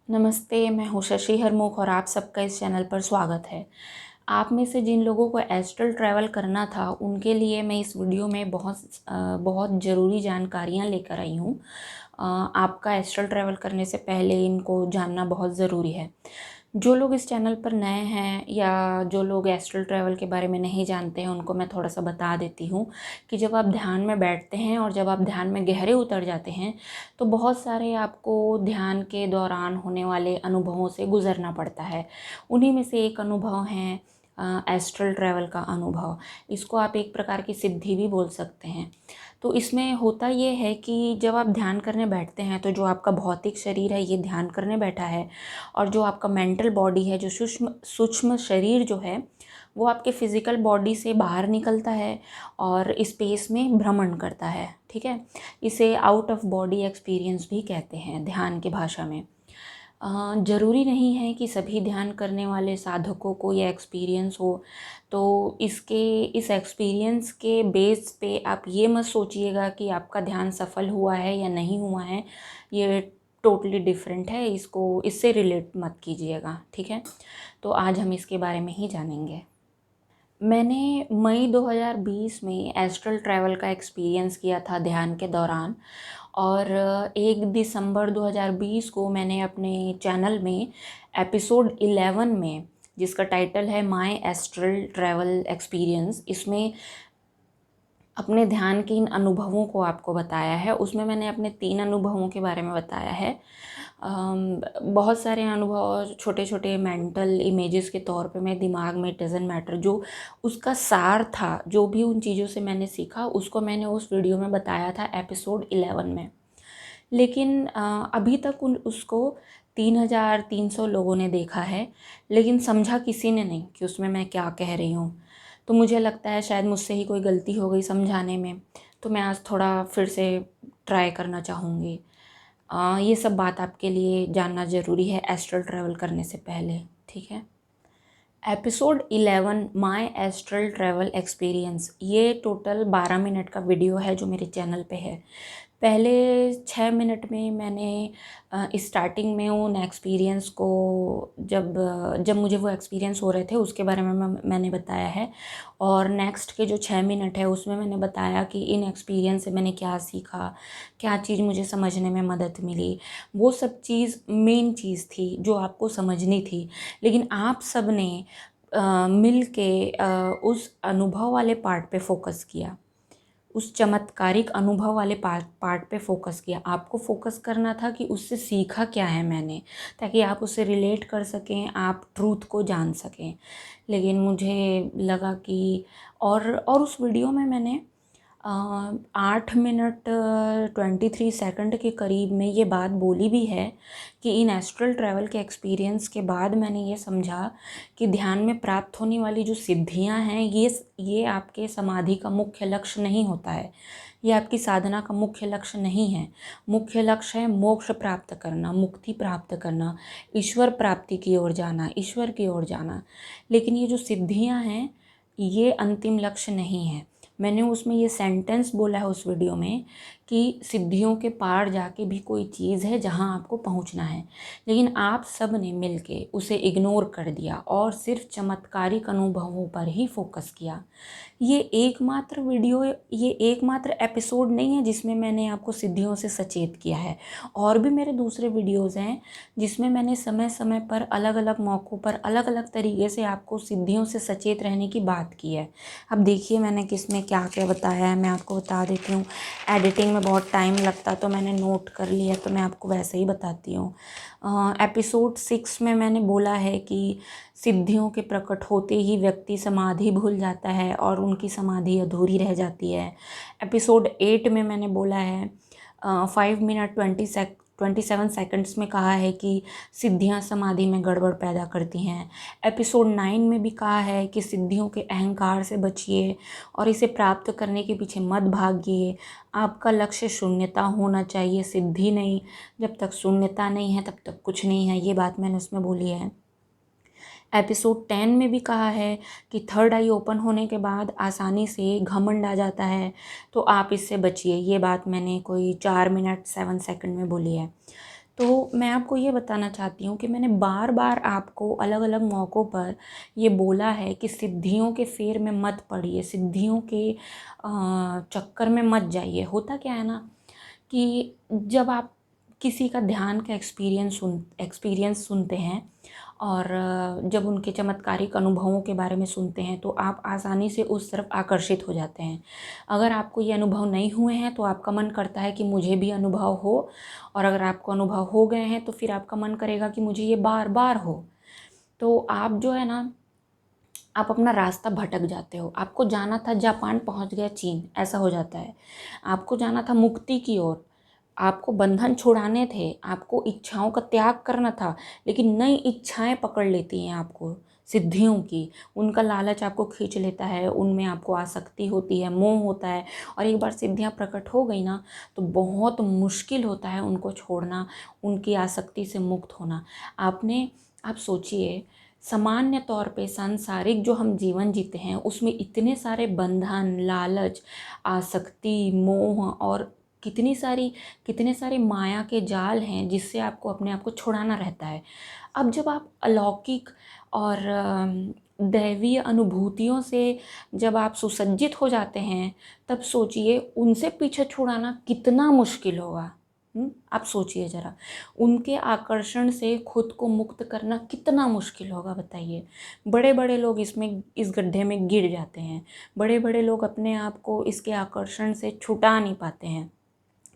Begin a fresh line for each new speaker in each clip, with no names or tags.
नमस्ते, मैं हूँ शशि हरमुख और आप सबका इस चैनल पर स्वागत है। आप में से जिन लोगों को एस्ट्रल ट्रैवल करना था, उनके लिए मैं इस वीडियो में बहुत ज़रूरी जानकारियाँ लेकर आई हूँ। आपका एस्ट्रल ट्रैवल करने से पहले इनको जानना बहुत ज़रूरी है। जो लोग इस चैनल पर नए हैं या जो लोग एस्ट्रल ट्रैवल के बारे में नहीं जानते हैं, उनको मैं थोड़ा सा बता देती हूँ कि जब आप ध्यान में बैठते हैं और जब आप ध्यान में गहरे उतर जाते हैं, तो बहुत सारे आपको ध्यान के दौरान होने वाले अनुभवों से गुज़रना पड़ता है। उन्हीं में से एक अनुभव है एस्ट्रल ट्रैवल का अनुभव। इसको आप एक प्रकार की सिद्धि भी बोल सकते हैं। तो इसमें होता ये है कि जब आप ध्यान करने बैठते हैं, तो जो आपका भौतिक शरीर है, ये ध्यान करने बैठा है, और जो आपका मेंटल बॉडी है, जो सूक्ष्म सूक्ष्म शरीर जो है, वो आपके फिज़िकल बॉडी से बाहर निकलता है और स्पेस में भ्रमण करता है। ठीक है, इसे आउट ऑफ बॉडी एक्सपीरियंस भी कहते हैं ध्यान की भाषा में। ज़रूरी नहीं है कि सभी ध्यान करने वाले साधकों को यह एक्सपीरियंस हो। तो इस एक्सपीरियंस के बेस पे आप ये मत सोचिएगा कि आपका ध्यान सफल हुआ है या नहीं हुआ है। ये टोटली डिफरेंट है, इससे रिलेट मत कीजिएगा। ठीक है, तो आज हम इसके बारे में ही जानेंगे। मैंने मई 2020 में एस्ट्रल ट्रैवल का एक्सपीरियंस किया था ध्यान के दौरान, और 1 दिसंबर 2020 को मैंने अपने चैनल में एपिसोड 11 में, जिसका टाइटल है माय एस्ट्रल ट्रैवल एक्सपीरियंस, इसमें अपने ध्यान के इन अनुभवों को आपको बताया है। उसमें मैंने अपने 3 अनुभवों के बारे में बताया है। बहुत सारे अनुभव छोटे छोटे मेंटल इमेजेस के तौर पे मेरे दिमाग में, इट डज़न्ट मैटर, जो उसका सार था, जो भी उन चीज़ों से मैंने सीखा, उसको मैंने उस वीडियो में बताया था एपिसोड 11 में। लेकिन अभी तक उसको 3,300 लोगों ने देखा है, लेकिन समझा किसी ने नहीं कि उसमें मैं क्या कह रही हूँ। तो मुझे लगता है शायद मुझसे ही कोई गलती हो गई समझाने में। तो मैं आज थोड़ा फिर से ट्राई करना चाहूँगी। ये सब बात आपके लिए जानना ज़रूरी है एस्ट्रल ट्रैवल करने से पहले। ठीक है, episode 11 my astral travel experience, ये टोटल 12 मिनट का वीडियो है जो मेरे चैनल पे है। पहले 6 मिनट में मैंने स्टार्टिंग में उन एक्सपीरियंस को, जब मुझे वो एक्सपीरियंस हो रहे थे उसके बारे में मैंने बताया है, और नेक्स्ट के जो 6 मिनट है उसमें मैंने बताया कि इन एक्सपीरियंस से मैंने क्या सीखा, क्या चीज़ मुझे समझने में मदद मिली। वो सब चीज़ मेन चीज़ थी जो आपको समझनी थी। लेकिन आप सब ने मिल के उस अनुभव वाले पार्ट पे फोकस किया, उस चमत्कारिक अनुभव वाले पार्ट पे फोकस किया। आपको फोकस करना था कि उससे सीखा क्या है मैंने, ताकि आप उससे रिलेट कर सकें, आप ट्रूथ को जान सकें। लेकिन मुझे लगा कि और उस वीडियो में मैंने 8 मिनट 23 सेकंड के करीब में ये बात बोली भी है कि इन एस्ट्रल ट्रैवल के एक्सपीरियंस के बाद मैंने ये समझा कि ध्यान में प्राप्त होने वाली जो सिद्धियां हैं, ये आपके समाधि का मुख्य लक्ष्य नहीं होता है। ये आपकी साधना का मुख्य लक्ष्य नहीं है। मुख्य लक्ष्य है मोक्ष प्राप्त करना, मुक्ति प्राप्त करना, ईश्वर प्राप्ति की ओर जाना, ईश्वर की ओर जाना। लेकिन ये जो सिद्धियां हैं, ये अंतिम लक्ष्य नहीं है। मैंने उसमें ये सेंटेंस बोला है उस वीडियो में कि सिद्धियों के पार जाके भी कोई चीज़ है जहां आपको पहुंचना है। लेकिन आप सब ने मिलके उसे इग्नोर कर दिया और सिर्फ चमत्कारिक अनुभवों पर ही फोकस किया। ये एकमात्र एपिसोड नहीं है जिसमें मैंने आपको सिद्धियों से सचेत किया है। और भी मेरे दूसरे वीडियोस हैं जिसमें मैंने समय समय पर, अलग अलग मौक़ों पर, अलग अलग तरीके से आपको सिद्धियों से सचेत रहने की बात की है। अब देखिए मैंने किसमें क्या क्या बताया है, मैं आपको बता देती हूँ। एडिटिंग में बहुत टाइम लगता तो मैंने नोट कर लिया, तो मैं आपको वैसे ही बताती हूँ। एपिसोड 6 में मैंने बोला है कि सिद्धियों के प्रकट होते ही व्यक्ति समाधि भूल जाता है और उनकी समाधि अधूरी रह जाती है। एपिसोड 8 में मैंने बोला है 5 मिनट 27 सेकंड्स में कहा है कि सिद्धियां समाधि में गड़बड़ पैदा करती हैं। एपिसोड 9 में भी कहा है कि सिद्धियों के अहंकार से बचिए और इसे प्राप्त करने के पीछे मत भागिए। आपका लक्ष्य शून्यता होना चाहिए, सिद्धि नहीं। जब तक शून्यता नहीं है तब तक कुछ नहीं है, ये बात मैंने उसमें बोली है। एपिसोड 10 में भी कहा है कि थर्ड आई ओपन होने के बाद आसानी से घमंड आ जाता है, तो आप इससे बचिए। ये बात मैंने कोई 4 मिनट 7 सेकंड में बोली है। तो मैं आपको ये बताना चाहती हूँ कि मैंने बार बार आपको अलग अलग मौक़ों पर ये बोला है कि सिद्धियों के फेर में मत पड़िए, सिद्धियों के चक्कर में मत जाइए। होता क्या है ना कि जब आप किसी का ध्यान का एक्सपीरियंस सुनते हैं और जब उनके चमत्कारिक अनुभवों के बारे में सुनते हैं तो आप आसानी से उस तरफ आकर्षित हो जाते हैं। अगर आपको ये अनुभव नहीं हुए हैं तो आपका मन करता है कि मुझे भी अनुभव हो, और अगर आपको अनुभव हो गए हैं तो फिर आपका मन करेगा कि मुझे ये बार बार हो। तो आप जो है ना, आप अपना रास्ता भटक जाते हो। आपको जाना था जापान, पहुंच गया चीन, ऐसा हो जाता है। आपको जाना था मुक्ति की ओर, आपको बंधन छुड़ाने थे, आपको इच्छाओं का त्याग करना था, लेकिन नई इच्छाएं पकड़ लेती हैं आपको सिद्धियों की। उनका लालच आपको खींच लेता है, उनमें आपको आसक्ति होती है, मोह होता है, और एक बार सिद्धियां प्रकट हो गई ना तो बहुत मुश्किल होता है उनको छोड़ना, उनकी आसक्ति से मुक्त होना। आप सोचिए, सामान्य तौर पे सांसारिक जो हम जीवन जीते हैं उसमें इतने सारे बंधन, लालच, आसक्ति, मोह और कितने सारे माया के जाल हैं जिससे आपको अपने आप को छुड़ाना रहता है। अब जब आप अलौकिक और दैवीय अनुभूतियों से जब आप सुसज्जित हो जाते हैं, तब सोचिए उनसे पीछे छुड़ाना कितना मुश्किल होगा। आप सोचिए ज़रा, उनके आकर्षण से खुद को मुक्त करना कितना मुश्किल होगा, बताइए। बड़े बड़े लोग इस गड्ढे में गिर जाते हैं, बड़े बड़े लोग अपने आप को इसके आकर्षण से छुटा नहीं पाते हैं,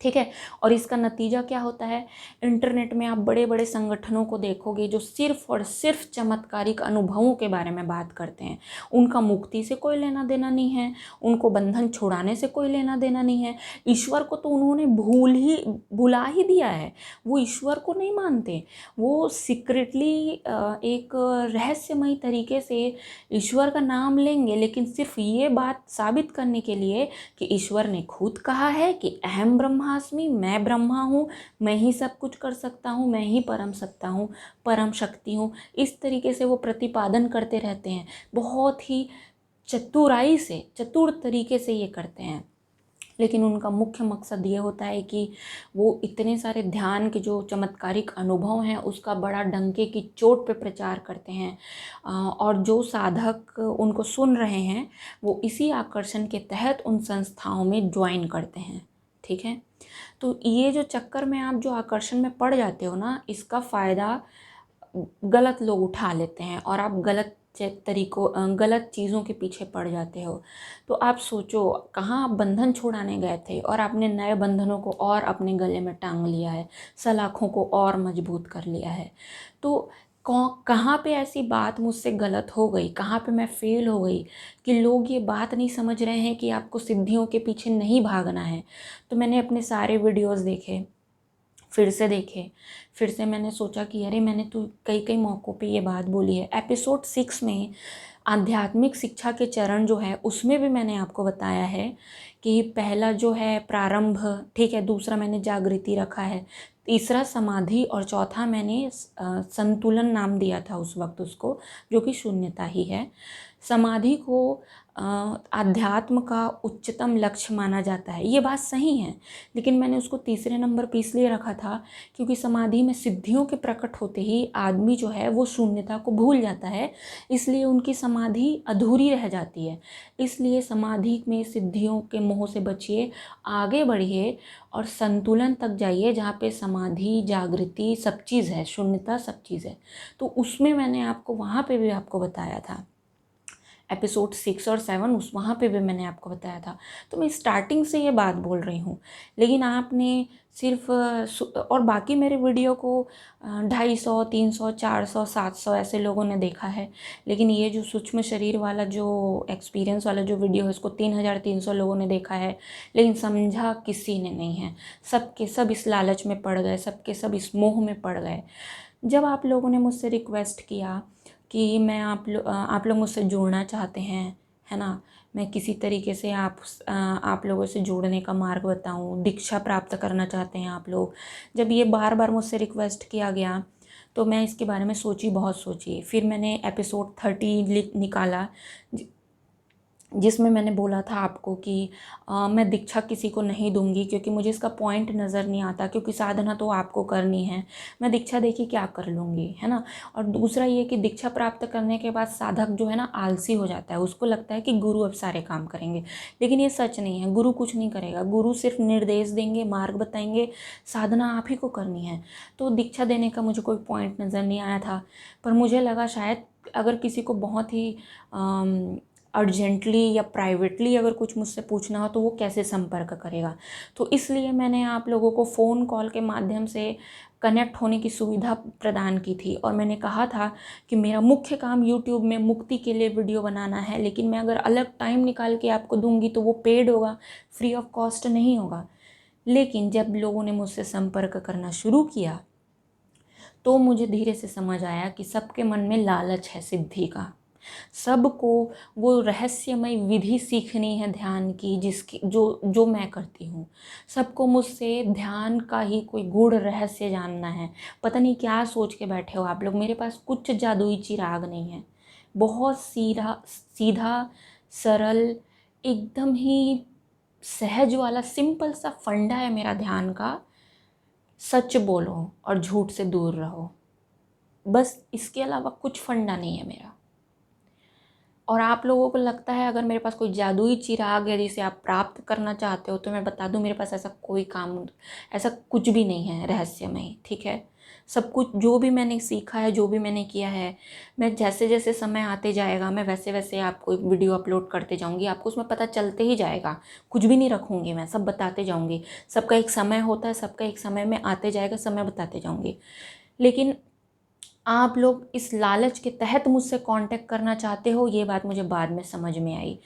ठीक है। और इसका नतीजा क्या होता है? इंटरनेट में आप बड़े बड़े संगठनों को देखोगे जो सिर्फ और सिर्फ चमत्कारिक अनुभवों के बारे में बात करते हैं। उनका मुक्ति से कोई लेना देना नहीं है, उनको बंधन छुड़ाने से कोई लेना देना नहीं है। ईश्वर को तो उन्होंने भुला ही दिया है। वो ईश्वर को नहीं मानते, वो सीक्रेटली एक रहस्यमय तरीके से ईश्वर का नाम लेंगे, लेकिन सिर्फ ये बात साबित करने के लिए कि ईश्वर ने खुद कहा है कि अहम ब्रह्मास्मि, मैं ब्रह्मा हूँ, मैं ही सब कुछ कर सकता हूँ, मैं ही परम सत्ता हूँ, परम शक्ति हूँ। इस तरीके से वो प्रतिपादन करते रहते हैं, बहुत ही चतुर तरीके से ये करते हैं। लेकिन उनका मुख्य मकसद ये होता है कि वो इतने सारे ध्यान के जो चमत्कारिक अनुभव हैं उसका बड़ा डंके की चोट पे प्रचार करते हैं, और जो साधक उनको सुन रहे हैं वो इसी आकर्षण के तहत उन संस्थाओं में ज्वाइन करते हैं, ठीक है। तो ये जो चक्कर में आप जो आकर्षण में पड़ जाते हो ना, इसका फ़ायदा गलत लोग उठा लेते हैं और आप गलत चीज़ों के पीछे पड़ जाते हो। तो आप सोचो, कहाँ आप बंधन छुड़ाने गए थे और आपने नए बंधनों को और अपने गले में टांग लिया है, सलाखों को और मजबूत कर लिया है। तो कहाँ पे ऐसी बात मुझसे गलत हो गई, कहाँ पे मैं फेल हो गई कि लोग ये बात नहीं समझ रहे हैं कि आपको सिद्धियों के पीछे नहीं भागना है। तो मैंने अपने सारे वीडियोस देखे, फिर से देखे, फिर से मैंने सोचा कि अरे मैंने तो कई कई मौक़ों पे ये बात बोली है। एपिसोड 6 में आध्यात्मिक शिक्षा के चरण जो है उसमें भी मैंने आपको बताया है कि पहला जो है प्रारंभ, ठीक है, दूसरा मैंने जागृति रखा है, तीसरा समाधि, और चौथा मैंने संतुलन नाम दिया था उस वक्त उसको, जो कि शून्यता ही है। समाधि को आध्यात्म का उच्चतम लक्ष्य माना जाता है, ये बात सही है, लेकिन मैंने उसको तीसरे नंबर पे इसलिए रखा था क्योंकि समाधि में सिद्धियों के प्रकट होते ही आदमी जो है वो शून्यता को भूल जाता है, इसलिए उनकी समाधि अधूरी रह जाती है। इसलिए समाधि में सिद्धियों के मोह से बचिए, आगे बढ़िए और संतुलन तक जाइए जहाँ पे समाधि, जागृति सब चीज़ है, शून्यता सब चीज़ है। तो उसमें मैंने आपको वहाँ पे भी आपको बताया था, एपिसोड 6 और 7, वहाँ पे भी मैंने आपको बताया था। तो मैं स्टार्टिंग से ये बात बोल रही हूँ, लेकिन आपने सिर्फ और बाकी मेरे वीडियो को 250, 300, 400, 700 ऐसे लोगों ने देखा है, लेकिन ये जो सूक्ष्म शरीर वाला जो एक्सपीरियंस वाला जो वीडियो है उसको 3300 लोगों ने देखा है, लेकिन समझा किसी ने नहीं है। सब के सब इस लालच में पड़ गए, सब के सब इस मोह में पड़ गए। जब आप लोगों ने मुझसे रिक्वेस्ट किया कि मैं आप लोग मुझसे जुड़ना चाहते हैं, है ना, मैं किसी तरीके से आप लोगों से जुड़ने का मार्ग बताऊं, दीक्षा प्राप्त करना चाहते हैं आप लोग, जब ये बार बार मुझसे रिक्वेस्ट किया गया तो मैं इसके बारे में बहुत सोची। फिर मैंने एपिसोड 30 निकाला जिसमें मैंने बोला था आपको कि मैं दीक्षा किसी को नहीं दूंगी, क्योंकि मुझे इसका पॉइंट नज़र नहीं आता, क्योंकि साधना तो आपको करनी है, मैं दीक्षा देखी क्या कर लूँगी, है ना। और दूसरा ये कि दीक्षा प्राप्त करने के बाद साधक जो है ना आलसी हो जाता है, उसको लगता है कि गुरु अब सारे काम करेंगे, लेकिन ये सच नहीं है। गुरु कुछ नहीं करेगा, गुरु सिर्फ निर्देश देंगे, मार्ग बताएंगे, साधना आप ही को करनी है। तो दीक्षा देने का मुझे कोई पॉइंट नज़र नहीं आया था, पर मुझे लगा शायद अगर किसी को बहुत ही अर्जेंटली या प्राइवेटली अगर कुछ मुझसे पूछना हो तो वो कैसे संपर्क करेगा। तो इसलिए मैंने आप लोगों को फ़ोन कॉल के माध्यम से कनेक्ट होने की सुविधा प्रदान की थी, और मैंने कहा था कि मेरा मुख्य काम यूट्यूब में मुक्ति के लिए वीडियो बनाना है, लेकिन मैं अगर अलग टाइम निकाल के आपको दूंगी तो वो पेड होगा, फ्री ऑफ कॉस्ट नहीं होगा। लेकिन जब लोगों ने मुझसे संपर्क करना शुरू किया तो मुझे धीरे से समझ आया कि सबके मन में लालच है सिद्धि का। सबको वो रहस्यमय विधि सीखनी है ध्यान की, जिसकी जो जो मैं करती हूँ। सबको मुझसे ध्यान का ही कोई गूढ़ रहस्य जानना है। पता नहीं क्या सोच के बैठे हो आप लोग, मेरे पास कुछ जादुई चिराग नहीं है। बहुत सीधा सीधा, सरल, एकदम ही सहज वाला सिंपल सा फंडा है मेरा ध्यान का। सच बोलो और झूठ से दूर रहो, बस इसके अलावा कुछ फंडा नहीं है मेरा। और आप लोगों को लगता है अगर मेरे पास कोई जादुई चिराग है जिसे आप प्राप्त करना चाहते हो, तो मैं बता दूं मेरे पास ऐसा कोई काम, ऐसा कुछ भी नहीं है रहस्यमय, ठीक है। सब कुछ जो भी मैंने सीखा है, जो भी मैंने किया है, मैं जैसे जैसे समय आते जाएगा मैं वैसे वैसे आपको एक वीडियो अपलोड करते जाऊंगी, आपको उसमें पता चलते ही जाएगा। कुछ भी नहीं रखूंगी, मैं सब बताते जाऊंगी। सबका एक समय होता है, सबका एक समय में आते जाएगा, समय बताते जाऊंगी। लेकिन आप लोग इस लालच के तहत मुझसे कांटेक्ट करना चाहते हो, ये बात मुझे बाद में समझ में आई।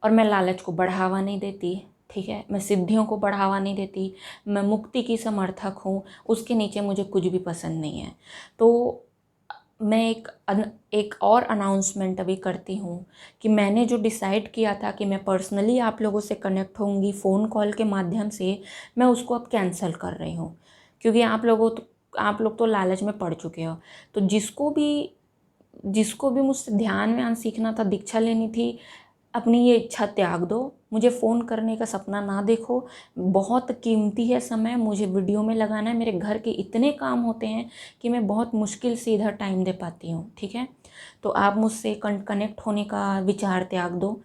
और मैं लालच को बढ़ावा नहीं देती, ठीक है। मैं सिद्धियों को बढ़ावा नहीं देती, मैं मुक्ति की समर्थक हूँ, उसके नीचे मुझे कुछ भी पसंद नहीं है। तो मैं एक और अनाउंसमेंट अभी करती हूँ कि मैंने जो डिसाइड किया था कि मैं पर्सनली आप लोगों से कनेक्ट होंगी फ़ोन कॉल के माध्यम से, मैं उसको अब कैंसिल कर रही हूँ। क्योंकि आप लोग तो लालच में पड़ चुके हो। तो जिसको भी मुझसे ध्यान व्यान सीखना था, दीक्षा लेनी थी, अपनी ये इच्छा त्याग दो। मुझे फ़ोन करने का सपना ना देखो। बहुत कीमती है समय, मुझे वीडियो में लगाना है। मेरे घर के इतने काम होते हैं कि मैं बहुत मुश्किल से इधर टाइम दे पाती हूँ, ठीक है। तो आप मुझसे कनेक्ट होने का विचार त्याग दो।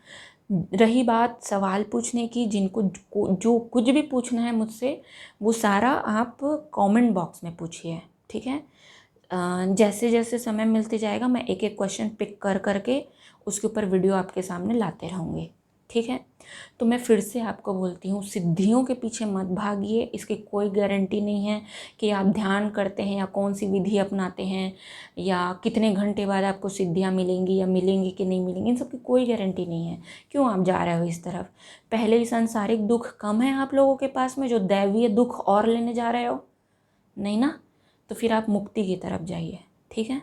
रही बात सवाल पूछने की, जिनको जो कुछ भी पूछना है मुझसे, वो सारा आप कमेंट बॉक्स में पूछिए, ठीक है। जैसे जैसे समय मिलते जाएगा मैं एक एक क्वेश्चन पिक कर करके उसके ऊपर वीडियो आपके सामने लाते रहूँगी, ठीक है। तो मैं फिर से आपको बोलती हूँ, सिद्धियों के पीछे मत भागिए। इसकी कोई गारंटी नहीं है कि आप ध्यान करते हैं या कौन सी विधि अपनाते हैं या कितने घंटे बाद आपको सिद्धियाँ मिलेंगी या मिलेंगी कि नहीं मिलेंगी, इन सब की कोई गारंटी नहीं है। क्यों आप जा रहे हो इस तरफ? पहले ही सांसारिक दुख कम है आप लोगों के पास में, जो दैवीय दुख और लेने जा रहे हो? नहीं ना। तो फिर आप मुक्ति की तरफ जाइए, ठीक है।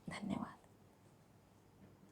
धन्यवाद।